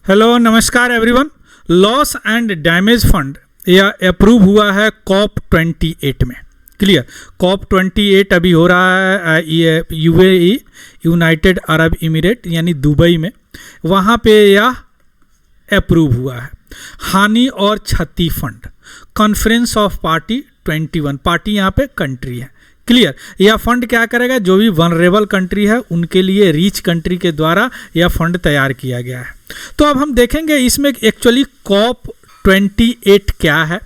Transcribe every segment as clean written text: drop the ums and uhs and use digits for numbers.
Hello नमस्कार everyone. Loss and damage fund यह approve हुआ है COP 28 में। क्लियर, COP 28 अभी हो रहा है ये UAE यूनाइटेड अरब इमिरेट यानी दुबई में, वहाँ पे यह अप्रूव हुआ है। हानि और क्षति fund, conference of party 21, party यहाँ पे कंट्री है। क्लियर, यह फंड क्या करेगा, जो भी वनरेबल कंट्री है उनके लिए रिच कंट्री के द्वारा यह फंड तैयार किया गया है। तो अब हम देखेंगे इसमें एक्चुअली COP 28 क्या है,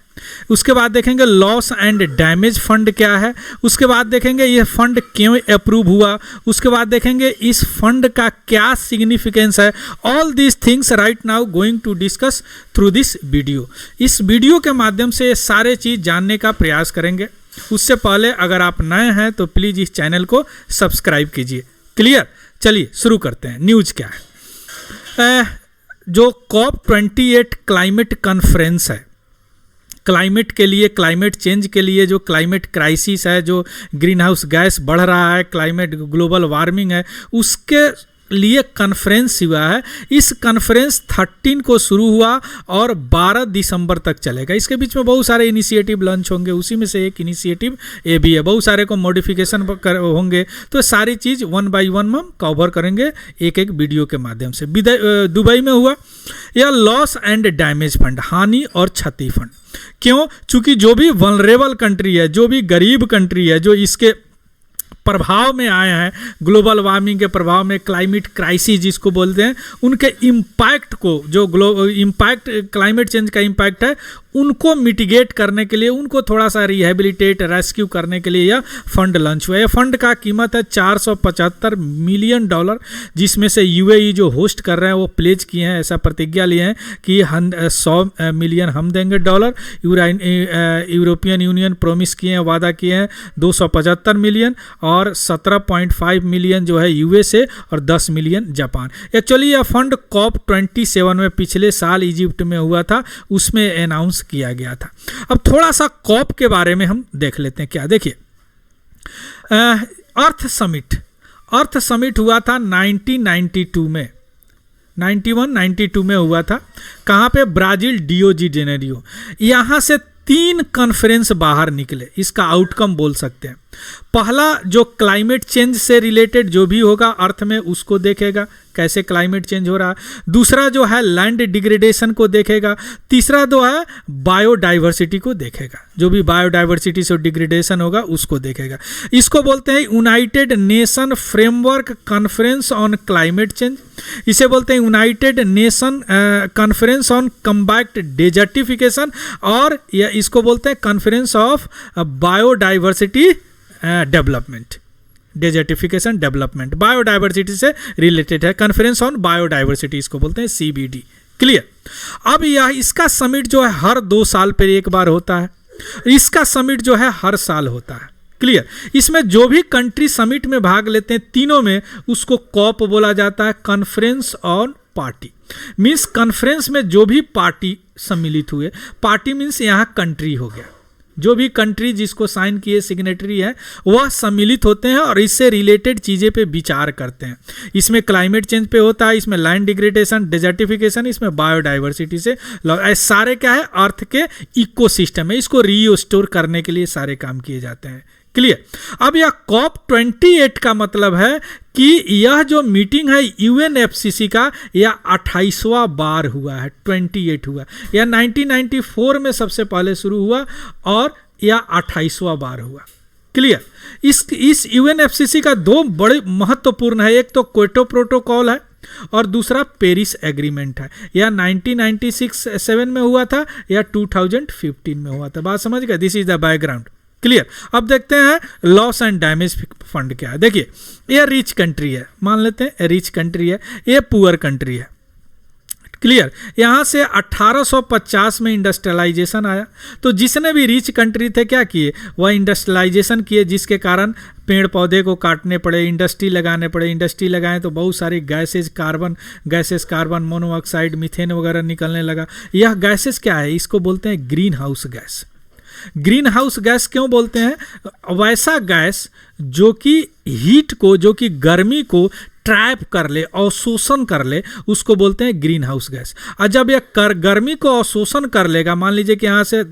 उसके बाद देखेंगे लॉस एंड डैमेज फंड क्या है, उसके बाद देखेंगे ये फंड क्यों अप्रूव हुआ, उसके बाद देखेंगे इस फंड का क्या सिग्निफिकेंस है। All these things right now going to discuss through this video. इस वीडियो के माध्यम से ये सारे चीज़ जानने का प्रयास करेंगे। उससे पहले अगर आप नए हैं तो प्लीज़ इस चैनल को सब्सक्राइब कीजिए। क्लियर, चलिए शुरू करते हैं। न्यूज़ क्या है, जो COP 28 क्लाइमेट कॉन्फ्रेंस है, क्लाइमेट के लिए, क्लाइमेट चेंज के लिए जो क्लाइमेट क्राइसिस है, जो ग्रीन हाउस गैस बढ़ रहा है, क्लाइमेट ग्लोबल वार्मिंग है, उसके लिए कॉन्फ्रेंस हुआ है। इस कॉन्फ्रेंस 13 को शुरू हुआ और 12 दिसंबर तक चलेगा। इसके बीच में बहुत सारे इनिशिएटिव लॉन्च होंगे, उसी में से एक इनिशिएटिव ये भी है। बहुत सारे को मॉडिफिकेशन होंगे, तो सारी चीज़ वन बाय वन हम कवर करेंगे एक एक वीडियो के माध्यम से। दुबई में हुआ यह लॉस एंड डैमेज फंड, हानि और क्षति फंड। क्यों? चूंकि जो भी वनरेबल कंट्री है, जो भी गरीब कंट्री है, जो इसके प्रभाव में आए हैं, ग्लोबल वार्मिंग के प्रभाव में, क्लाइमेट क्राइसिस जिसको बोलते हैं, उनके इम्पैक्ट को, जो इम्पैक्ट क्लाइमेट चेंज का इम्पैक्ट है, उनको मिटिगेट करने के लिए, उनको थोड़ा सा रिहेबिलिटेट, रेस्क्यू करने के लिए यह फंड लॉन्च हुआ है। यह फंड का कीमत है $475 मिलियन, जिसमें से UAE जो होस्ट कर रहे हैं वो प्लेज किए हैं, ऐसा प्रतिज्ञा लिए हैं कि 100 मिलियन हम देंगे डॉलर। यूरोपियन यूनियन प्रोमिस किए हैं, वादा किए हैं 275 मिलियन, और 17.5 मिलियन जो है USA और 10 मिलियन जापान। एक्चुअली यह फंड COP 27 में पिछले साल इजिप्ट में हुआ था, उसमें अनाउंस किया गया था। अब थोड़ा सा COP के बारे में हम देख लेते हैं। क्या, देखिए, अर्थ समिट हुआ था 1992 में, 91-92 में हुआ था। कहाँ पे? Brazil, Rio de Janeiro. यहाँ से 3 कॉन्फ्रेंस बाहर निकले, इसका आउटकम बोल सकते हैं। पहला जो क्लाइमेट चेंज से रिलेटेड जो भी होगा अर्थ में, उसको देखेगा कैसे क्लाइमेट चेंज हो रहा है। दूसरा जो है लैंड डिग्रेडेशन को देखेगा। तीसरा जो है बायोडाइवर्सिटी को देखेगा, जो भी बायोडाइवर्सिटी से डिग्रेडेशन होगा उसको देखेगा। इसको बोलते हैं United nation framework conference on climate change. इसे बोलते हैं United nation conference on combat desertification, और इसको बोलते हैं conference of biodiversity development, desertification development, biodiversity से रिलेटेड है। कॉन्फ्रेंस ऑन बायोडाइवर्सिटी इसको बोलते हैं CBD। क्लियर। अब इसका समिट जो है हर 2 साल पर एक बार होता है, इसका समिट जो है हर साल होता है। क्लियर। इसमें जो भी कंट्री समिट में भाग लेते हैं तीनों में, उसको COP बोला जाता है, conference on party. Means conference में जो भी पार्टी सम्मिलित हुए, पार्टी मीन्स यहाँ कंट्री हो गया, जो भी कंट्री जिसको साइन किए सिग्नेटरी है वह सम्मिलित होते हैं और इससे रिलेटेड चीज़ें पे विचार करते हैं। इसमें क्लाइमेट चेंज पे होता है, इसमें लैंड डिग्रेडेशन, डेजर्टिफिकेशन, इसमें बायोडाइवर्सिटी से सारे क्या है, अर्थ के इकोसिस्टम है, इसको रीस्टोर करने के लिए सारे काम किए जाते हैं। क्लियर। अब यह COP 28 का मतलब है कि यह जो मीटिंग है UNFCCC का, यह 28वां बार हुआ है, 28 हुआ। यह 1994 में सबसे पहले शुरू हुआ और यह 28वां बार हुआ। क्लियर। इस UNFCCC का 2 बड़े महत्वपूर्ण है, एक तो क्योटो प्रोटोकॉल है और दूसरा पेरिस एग्रीमेंट है। यह 1996-7 में हुआ था, यह 2015 में हुआ था। बात समझ गए? This is the background. Clear. अब देखते हैं लॉस एंड डैमेज फंड क्या है। देखिए, ये रिच कंट्री है, मान लेते हैं रिच कंट्री है, ये पुअर कंट्री है। क्लियर। यहाँ से 1850 में इंडस्ट्रियलाइजेशन आया, तो जिसने भी रिच कंट्री थे क्या किए, वह इंडस्ट्रियलाइजेशन किए, जिसके कारण पेड़ पौधे को काटने पड़े, इंडस्ट्री लगाने पड़े। इंडस्ट्री लगाएं तो बहुत सारी कार्बन मोनोऑक्साइड, मीथेन वगैरह निकलने लगा। यह गैसेस क्या है, इसको बोलते हैं green house gas. Green house gas क्यों बोलते हैं? वैसा गैस जो कि हीट को, जो कि गर्मी को ट्रैप कर ले, अवशोषण कर ले, उसको बोलते हैं ग्रीन हाउस गैस। और जब यह गर्मी को अवशोषण कर लेगा, मान लीजिए कि यहाँ से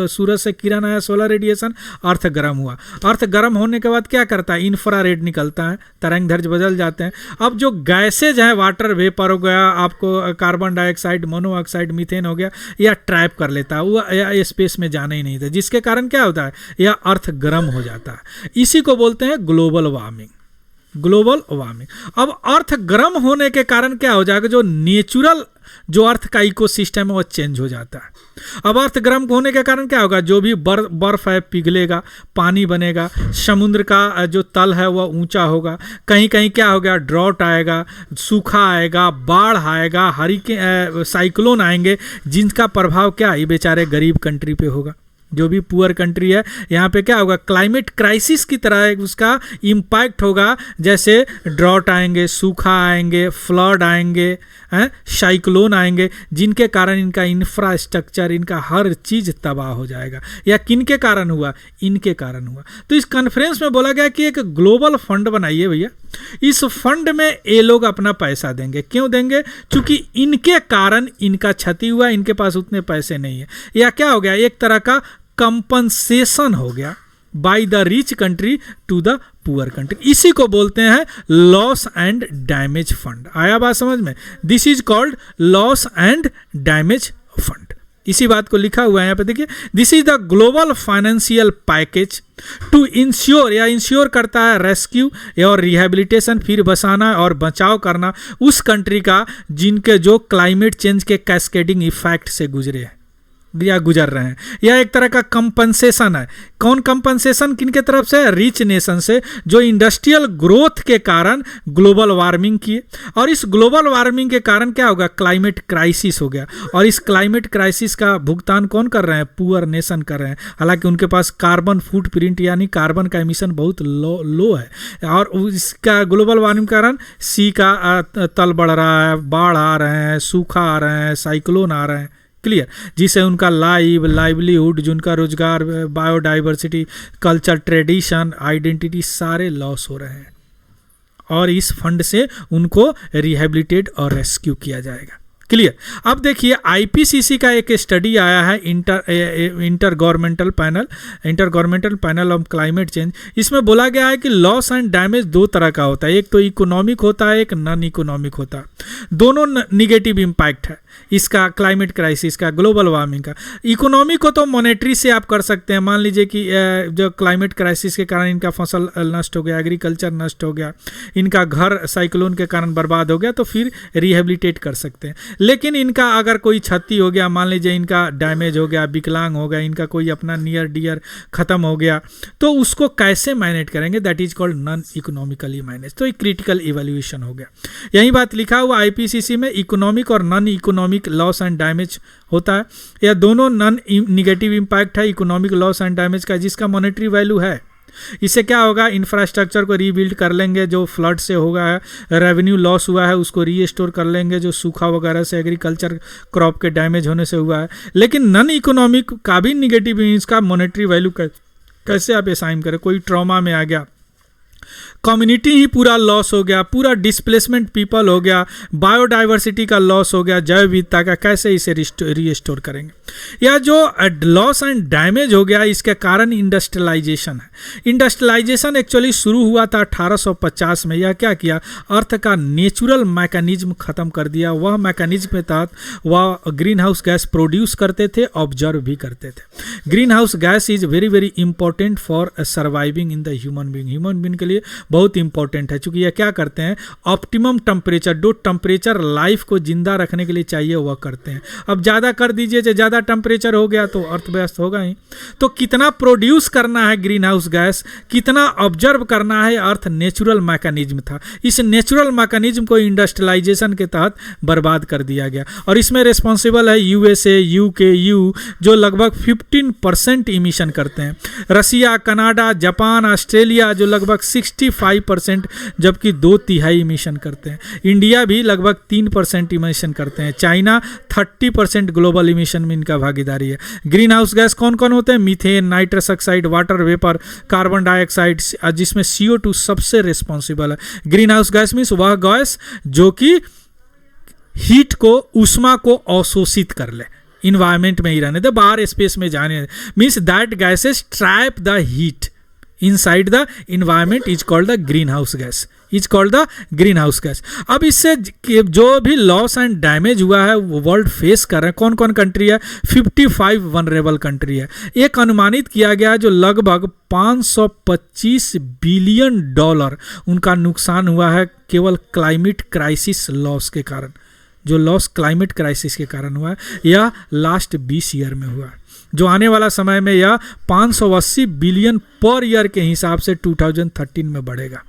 सूरज से किरण आया, सोलर रेडिएशन, अर्थ गर्म हुआ, अर्थ गर्म होने के बाद क्या करता है, इंफ्रारेड निकलता है, तरंग दैर्ध्य बदल जाते हैं। अब जो गैसेज हैं, वाटर वेपर हो गया, आपको कार्बन डाइऑक्साइड, मोनोऑक्साइड, मीथेन हो गया, यह ट्रैप कर लेता है, वो स्पेस में जाना ही नहीं था, जिसके कारण क्या होता है, यह अर्थ गर्म हो जाता है। इसी को बोलते हैं ग्लोबल वार्मिंग, ग्लोबल वार्मिंग। अब अर्थ गर्म होने के कारण क्या हो जाएगा, जो नेचुरल जो अर्थ का इकोसिस्टम है वो चेंज हो जाता है। अब अर्थ गर्म होने के कारण क्या होगा, जो भी बर्फ है पिघलेगा, पानी बनेगा, समुद्र का जो तल है वह ऊंचा होगा, कहीं कहीं क्या हो गया, ड्रॉट आएगा, सूखा आएगा, बाढ़ आएगा, हरिकेन, साइक्लोन आएंगे, जिनका प्रभाव क्या है, बेचारे गरीब कंट्री पे होगा, जो भी पुअर कंट्री है, यहाँ पे क्या होगा, क्लाइमेट क्राइसिस की तरह उसका इम्पैक्ट होगा। जैसे ड्रॉट आएंगे, सूखा आएंगे, फ्लड आएंगे, साइक्लोन आएंगे, जिनके कारण इनका इंफ्रास्ट्रक्चर, इनका हर चीज़ तबाह हो जाएगा। या किनके कारण हुआ, इनके कारण हुआ। तो इस कॉन्फ्रेंस में बोला गया कि एक ग्लोबल फंड बनाइए भैया, इस फंड में ये लोग अपना पैसा देंगे। क्यों देंगे, क्योंकि इनके कारण इनका क्षति हुआ, इनके पास उतने पैसे नहीं है। या क्या हो गया, एक तरह का कंपनसेशन हो गया by the rich country to the poor country. इसी को बोलते हैं लॉस एंड डैमेज फंड। आया बात समझ में, this is called loss and damage fund. इसी बात को लिखा हुआ है यहाँ पे देखिए, this is the global financial package to insure, या इंश्योर करता है रेस्क्यू और रिहेबिलिटेशन, फिर बसाना और बचाव करना उस कंट्री का जिनके जो क्लाइमेट चेंज के कैस्केडिंग इफेक्ट से गुजरे हैं या गुजर रहे हैं। यह एक तरह का कंपनसेशन है। कौन कंपनसेशन, किनके तरफ से, रिच नेशन से, जो इंडस्ट्रियल ग्रोथ के कारण ग्लोबल वार्मिंग किए। और इस ग्लोबल वार्मिंग के कारण क्या होगा, क्लाइमेट क्राइसिस हो गया। और इस क्लाइमेट क्राइसिस का भुगतान कौन कर रहे हैं, पुअर नेशन कर रहे हैं। हालांकि उनके पास कार्बन फुटप्रिंट यानी कार्बन का एमिशन बहुत लो है। और इसका ग्लोबल वार्मिंग के कारण सी का तल बढ़ रहा है, बाढ़ आ रहे हैं, सूखा आ रहे हैं, साइक्लोन आ रहे हैं, क्लियर, जिससे उनका लाइवलीहुड, जिनका रोजगार, बायोडाइवर्सिटी, कल्चर, ट्रेडिशन, आइडेंटिटी सारे लॉस हो रहे हैं। और इस फंड से उनको रिहेबिलिटेट और रेस्क्यू किया जाएगा। क्लियर। अब देखिए आईपीसीसी का एक स्टडी आया है, inter governmental panel on climate change. इसमें बोला गया है कि लॉस एंड डैमेज दो तरह का होता है, एक तो इकोनॉमिक होता है, एक नॉन इकोनॉमिक होता है। दोनों निगेटिव इम्पैक्ट है इसका, क्लाइमेट क्राइसिस का, ग्लोबल वार्मिंग का। इकोनॉमिक को तो मॉनेटरी से आप कर सकते हैं, मान लीजिए कि जो क्लाइमेट क्राइसिस के कारण इनका फसल नष्ट हो गया, एग्रीकल्चर नष्ट हो गया, इनका घर साइक्लोन के कारण बर्बाद हो गया, तो फिर रिहेबिलिटेट कर सकते हैं। लेकिन इनका अगर कोई क्षति हो गया, मान लीजिए इनका डैमेज हो गया, विकलांग हो गया, इनका कोई अपना नियर डियर खत्म हो गया, तो उसको कैसे मैनेज करेंगे, that is called non economically manage. तो एक क्रिटिकल इवैल्यूएशन हो गया। यही बात लिखा हुआ आईपीसीसी में, इकोनॉमिक और non economic loss and damage होता है। यह दोनों नॉन निगेटिव इम्पैक्ट है इकोनॉमिक लॉस एंड डैमेज का, जिसका मॉनेटरी वैल्यू है। इससे क्या होगा, इंफ्रास्ट्रक्चर को रीबिल्ड कर लेंगे, जो फ्लड से होगा है, रेवेन्यू लॉस हुआ है उसको रीस्टोर कर लेंगे, जो सूखा वगैरह से एग्रीकल्चर क्रॉप के डैमेज होने से हुआ है। लेकिन नॉन इकोनॉमिक का भी निगेटिव, इसका मॉनेटरी वैल्यू कैसे आप असाइन करें। कोई ट्रॉमा में आ गया, कम्युनिटी ही पूरा लॉस हो गया, पूरा डिस्प्लेसमेंट पीपल हो गया, बायोडाइवर्सिटी का लॉस हो गया, जैव विविधता का, कैसे इसे रीस्टोर करेंगे। या जो लॉस एंड डैमेज हो गया, इसके कारण इंडस्ट्रियलाइजेशन है। इंडस्ट्रियलाइजेशन एक्चुअली शुरू हुआ था 1850 में। यह क्या किया, अर्थ का नेचुरल मैकेनिज्म खत्म कर दिया। वह मैकेनिज्म के तहत वह ग्रीन हाउस गैस प्रोड्यूस करते थे, ऑब्जर्व भी करते थे। Green house gas is very very important for surviving in the human being के लिए बहुत इंपॉर्टेंट है, क्योंकि यह क्या करते हैं, ऑप्टिमम टेम्परेचर, जो टेम्परेचर लाइफ को जिंदा रखने के लिए चाहिए वह करते हैं। अब ज़्यादा कर दीजिए, जो ज़्यादा टेम्परेचर हो गया तो अर्थव्यस्त होगा ही। तो कितना प्रोड्यूस करना है ग्रीन हाउस गैस, कितना ऑब्जर्व करना है, अर्थ नेचुरल मैकेनिज्म था। इस नेचुरल मैकेनिज्म को इंडस्ट्रियलाइजेशन के तहत बर्बाद कर दिया गया। और इसमें रिस्पॉन्सिबल है यूएसए, यूके, जो लगभग 15% इमिशन करते हैं। रसिया, कनाडा, जापान, ऑस्ट्रेलिया जो लगभग 65%, जबकि 2/3 इमिशन करते हैं। इंडिया भी लगभग 3% इमिशन करते हैं। चाइना 30% ग्लोबल इमिशन में इनका भागीदारी है। ग्रीन हाउस गैस कौन कौन होते हैं? Methane, nitrous oxide, water vapour, carbon dioxide, जिसमें CO2 सबसे रिस्पॉन्सिबल है। ग्रीन हाउस गैस मीन्स वह गैस जो कि हीट को, ऊष्मा को अवशोषित कर ले, इन्वायरमेंट में ही रहने दे, बाहर स्पेस में जाने, means that gases trap the heat inside the environment is called the green house gas, is called the green house gas. अब इससे जो भी लॉस एंड डैमेज हुआ है वो वर्ल्ड फेस कर रहे हैं। कौन कौन कंट्री है? 55 वनरेबल कंट्री है। एक अनुमानित किया गया है जो लगभग 525 बिलियन डॉलर उनका नुकसान हुआ है केवल क्लाइमेट क्राइसिस लॉस के कारण। जो लॉस क्लाइमेट क्राइसिस के कारण हुआ है यह लास्ट 20 ईयर में हुआ है। जो आने वाला समय में यह 580 बिलियन पर ईयर के हिसाब से 2013 में बढ़ेगा।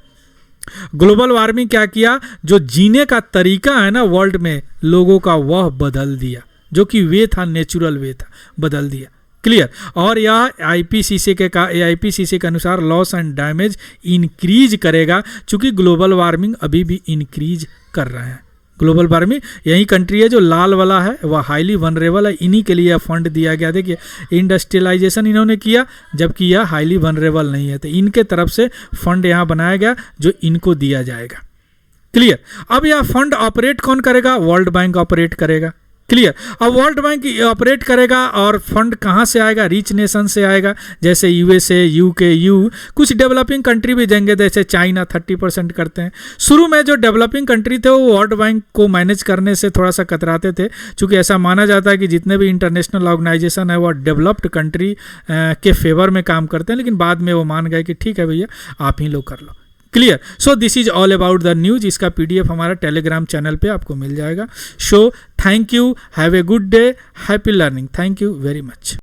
ग्लोबल वार्मिंग क्या किया? जो जीने का तरीका है ना वर्ल्ड में लोगों का, वह बदल दिया। जो कि वे था, नेचुरल वे था, बदल दिया। क्लियर? और यह IPCC के अनुसार लॉस एंड डैमेज इंक्रीज करेगा, चूंकि ग्लोबल वार्मिंग अभी भी इंक्रीज कर रहे हैं। ग्लोबल वार्मिंग, यही कंट्री है जो लाल वाला है वह हाईली वनरेबल है, इन्हीं के लिए फंड दिया गया। देखिए इंडस्ट्रियलाइजेशन इन्होंने किया जबकि यह हाईली वनरेबल नहीं है, तो इनके तरफ से फंड यहाँ बनाया गया जो इनको दिया जाएगा। क्लियर? अब यह फंड ऑपरेट कौन करेगा? वर्ल्ड बैंक ऑपरेट करेगा। क्लियर? अब वर्ल्ड बैंक ऑपरेट करेगा और फंड कहाँ से आएगा? रिच नेशन से आएगा, जैसे USA, UK, कुछ डेवलपिंग कंट्री भी देंगे, जैसे चाइना 30% करते हैं। शुरू में जो डेवलपिंग कंट्री थे वो वर्ल्ड बैंक को मैनेज करने से थोड़ा सा कतराते थे, क्योंकि ऐसा माना जाता है कि जितने भी इंटरनेशनल ऑर्गेनाइजेशन है वो डेवलप्ड कंट्री के फेवर में काम करते हैं, लेकिन बाद में वो मान गए कि ठीक है भैया आप ही लोग कर लो। Clear? So this is all about the news. इसका PDF हमारा टेलीग्राम चैनल पे आपको मिल जाएगा। So thank you, have a good day, happy learning. Thank you very much.